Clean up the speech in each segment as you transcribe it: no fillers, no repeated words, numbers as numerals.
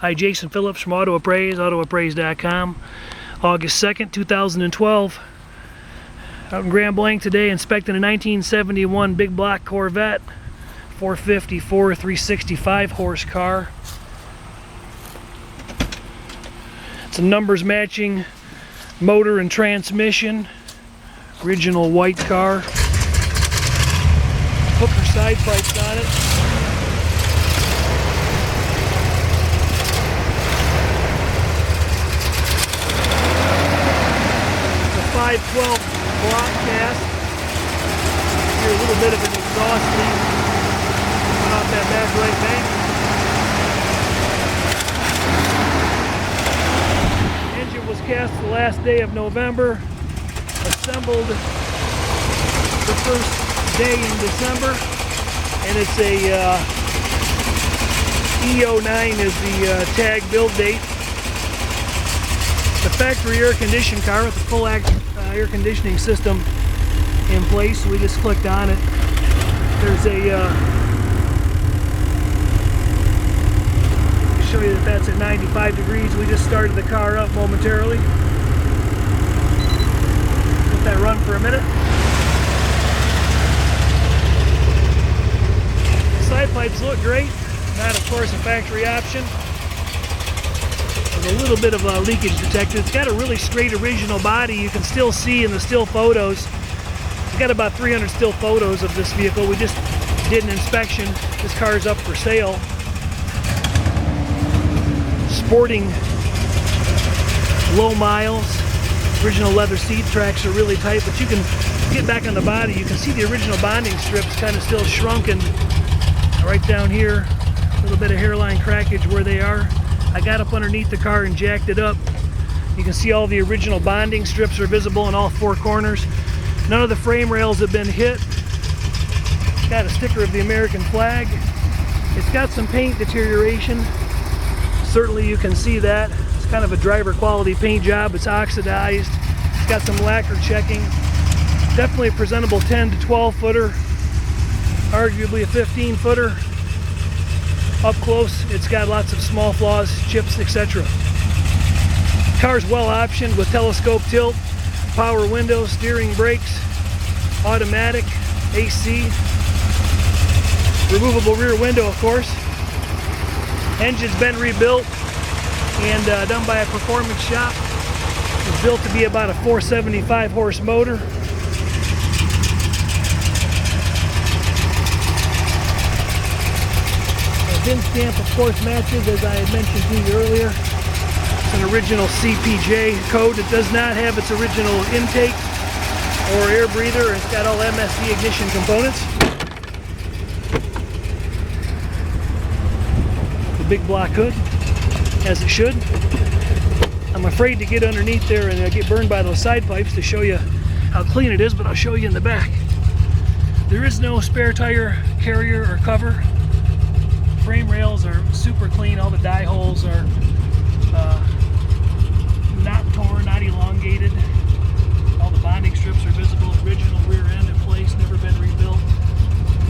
Hi, Jason Phillips from Appraise, autoappraise.com. August 2nd, 2012. Out in Grand Blanc today inspecting a 1971 big block Corvette 454 365 horse car. It's a numbers matching motor and transmission. Original white car. Hooker side pipes on it. The 512 block cast. Hear a little bit of an exhaust leak coming off that back right bank. Engine was cast the last day of November. Assembled the first day in December, and it's a E09 is the tag build date. The factory air conditioned car with the full air conditioning system in place. We just clicked on it. There's a show you that that's at 95 degrees. We just started the car up momentarily. Let that run for a minute. The side pipes look great. That, of course, a factory option. With a little bit of a leakage detector. It's got a really straight original body. You can still see in the still photos. We've got about 300 still photos of this vehicle. We just did an inspection. This car is up for sale. Sporting low miles. Original leather seat tracks are really tight, but you can get back on the body. You can see the original bonding strips kind of still shrunken right down here. A little bit of hairline crackage where they are. I got up underneath the car and jacked it up. You can see all the original bonding strips are visible in all four corners. None of the frame rails have been hit. It's got a sticker of the American flag. It's got some paint deterioration. Certainly you can see that. It's kind of a driver quality paint job. It's oxidized. It's got some lacquer checking. Definitely a presentable 10 to 12 footer. Arguably a 15 footer. Up close, it's got lots of small flaws, chips, etc. Car's well optioned with telescope tilt, power windows, steering brakes, automatic, AC, removable rear window, of course. Engine's been rebuilt and done by a performance shop. It's built to be about a 475 horse motor. The VIN stamp, of course, matches, as I had mentioned to you earlier. It's an original CPJ code. It does not have its original intake or air breather. It's got all MSD ignition components. Big block hood, as it should. I'm afraid to get underneath there and get burned by those side pipes to show you how clean it is, but I'll show you in the back. There is no spare tire carrier or cover. Frame rails are super clean. All the die holes are not torn, not elongated. All the bonding strips are visible. Original rear end in place, never been rebuilt.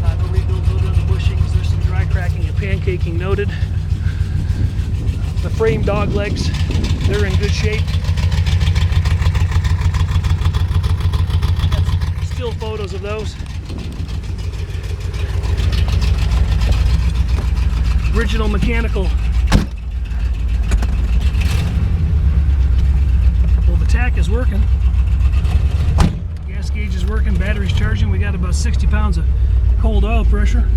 No rebuild noted on the bushings. There's some dry cracking and pancaking noted. The frame dog legs, they're in good shape. Still photos of those. Original mechanical. Well, the tack is working. Gas gauge is working, battery's charging. We got about 60 pounds of cold oil pressure.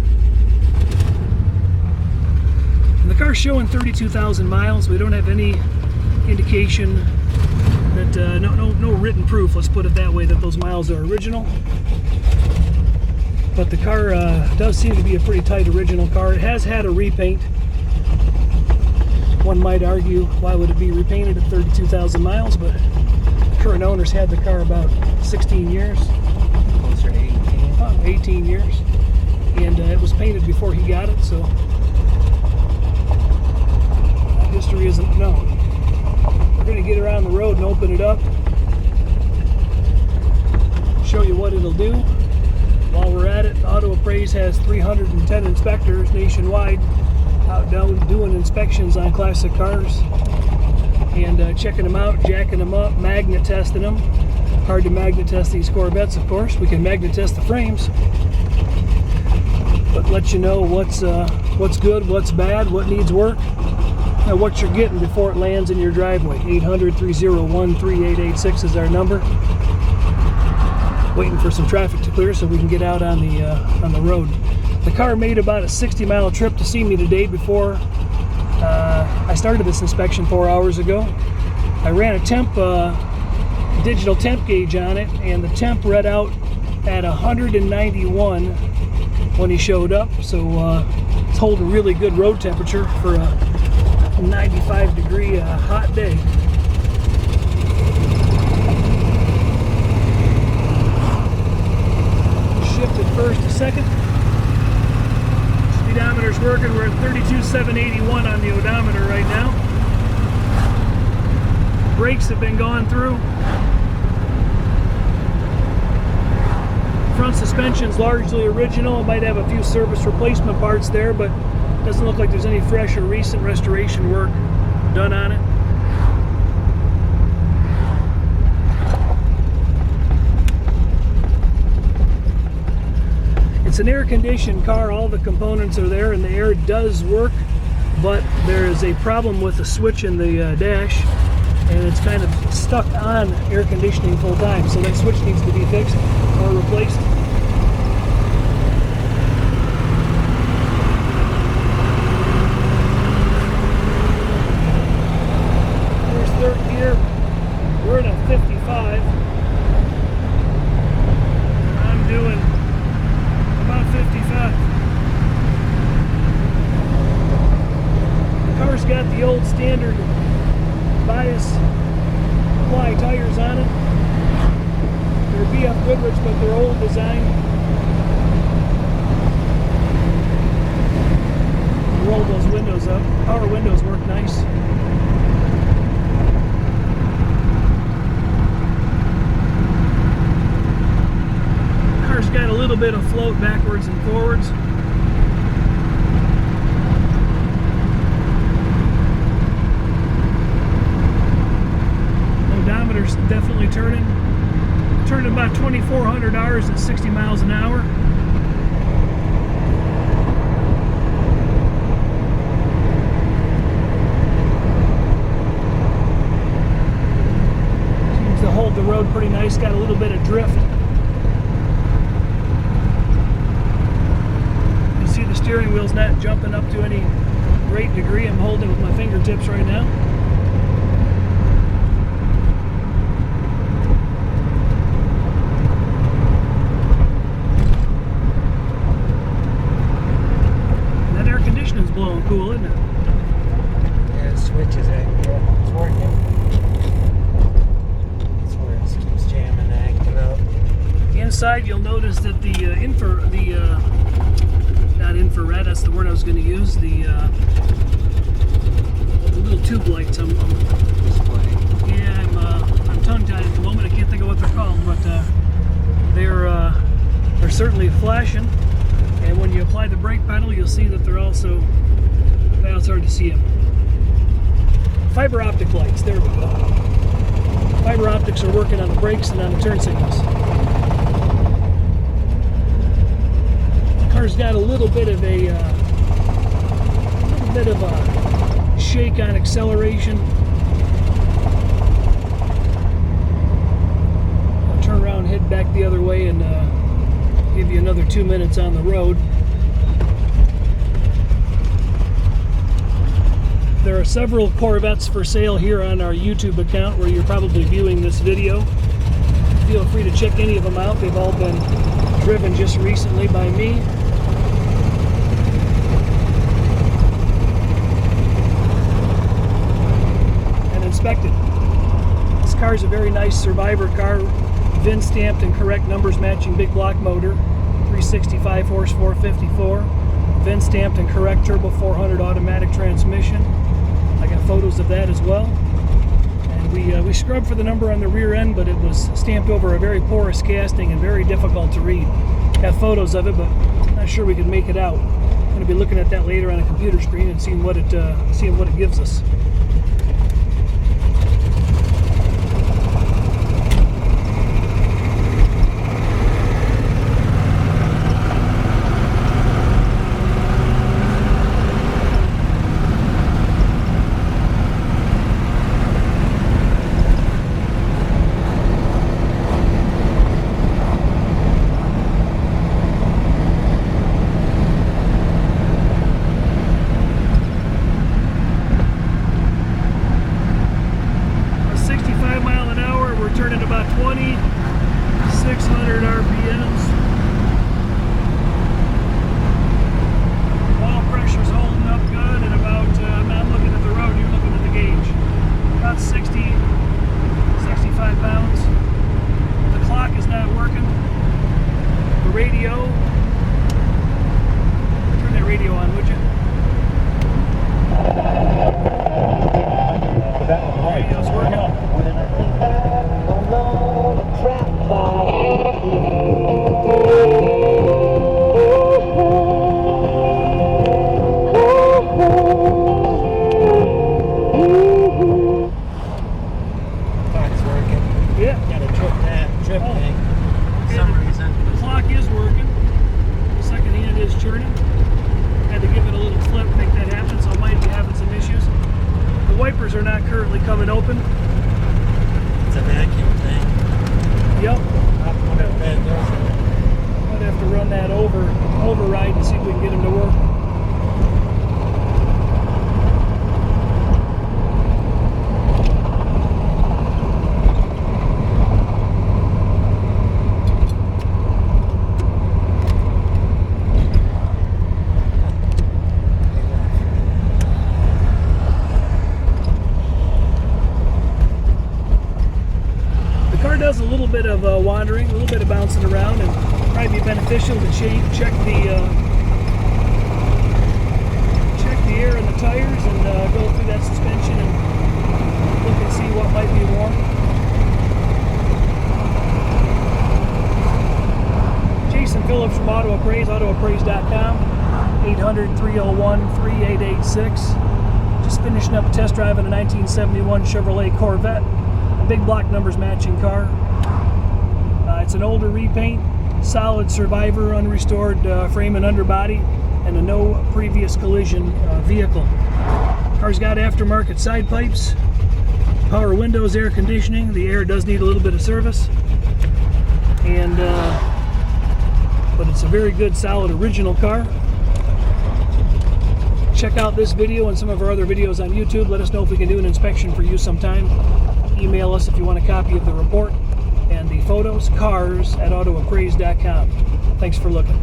And the car's showing 32,000 miles. We don't have any indication that, no written proof, let's put it that way, that those miles are original. But the car does seem to be a pretty tight original car. It has had a repaint. One might argue, why would it be repainted at 32,000 miles? But the current owners had the car about 16 years. Closer to 18. 18 years. And it was painted before he got it, so history isn't known. We're going to get around the road and open it up, show you what it'll do. While we're at it, Auto Appraise has 310 inspectors nationwide out doing inspections on classic cars and checking them out, jacking them up, magnet testing them. Hard to magnet test these Corvettes, of course. We can magnet test the frames, but let you know what's good, what's bad, what needs work, and what you're getting before it lands in your driveway. 800-301-3886 is our number. Waiting for some traffic to clear so we can get out on the road. The car made about a 60-mile trip to see me today before I started this inspection 4 hours ago. I ran a digital temp gauge on it, and the temp read out at 191 when he showed up. So it's holding really good road temperature for a 95-degree hot day. Shifted first to second. Speedometer's working. We're at 32,781 on the odometer right now. Brakes have been gone through. Front suspension's largely original. It might have a few service replacement parts there, but doesn't look like there's any fresh or recent restoration work done on it. It's an air-conditioned car. All the components are there and the air does work, but there is a problem with the switch in the dash, and it's kind of stuck on air conditioning full time, so that switch needs to be fixed or replaced. There's third gear. We're in a 55. I'm doing about 55. The car's got the old standard bias ply tires on it. They're BF Goodrich, but they're old design. Roll those windows up. Power windows work nice. Car's got a little bit of float backwards and forwards. Odometer's definitely turning about 2,400 hours at 60 miles an hour. Seems to hold the road pretty nice. Got a little bit of drift. You see the steering wheel's not jumping up to any great degree. I'm holding it with my fingertips right now. Blowing cool, isn't it? Yeah, the switch is at, yeah, it's working. That's where it keeps jamming and acting up. Inside, you'll notice that the not infrared, that's the word I was going to use, the little tube lights. Display. Yeah, I'm tongue-tied at the moment. I can't think of what they're called, but they're certainly flashing. And when you apply the brake pedal, you'll see that they're also, well, it's hard to see them. Fiber optic lights, there we go. Fiber optics are working on the brakes and on the turn signals. The car's got a little bit of a shake on acceleration. I'll turn around, head back the other way, and give you another 2 minutes on the road. There are several Corvettes for sale here on our YouTube account where you're probably viewing this video. Feel free to check any of them out. They've all been driven just recently by me. And inspected. This car is a very nice survivor car. VIN stamped and correct numbers matching big block motor, 365 horse 454, VIN stamped and correct turbo 400 automatic transmission. I got photos of that as well. And we scrubbed for the number on the rear end, but it was stamped over a very porous casting and very difficult to read. Got photos of it, but not sure we could make it out. going to be looking at that later on a computer screen and seeing what it gives us. Turning about 2,600 RPMs. Oil pressure's holding up good, and about, I'm looking at the road, you're looking at the gauge, about 65 pounds. The clock is not working. The radio, turn that radio on, would you? Radio's working. Yeah. Got a trip thing for some reason. The clock is working. The second hand is turning. Had to give it a little flip to make that happen, so it might be having some issues. The wipers are not currently coming open. It's a vacuum thing. Yep. I'd have to run that override to see if we can get them to work. Does a little bit of wandering, a little bit of bouncing around, and probably be beneficial to check the air in the tires and go through that suspension and look and see what might be wrong. Jason Phillips from Auto Appraise, autoappraise.com, 800-301-3886. Just finishing up a test drive in a 1971 Chevrolet Corvette. Big block numbers matching car. It's an older repaint, solid survivor, unrestored frame and underbody, and a no previous collision vehicle. Car's got aftermarket side pipes, power windows, air conditioning. The air does need a little bit of service, and but it's a very good, solid, original car. Check out this video and some of our other videos on YouTube. Let us know if we can do an inspection for you sometime. Email us if you want a copy of the report and the photos, cars@autoappraise.com. Thanks for looking.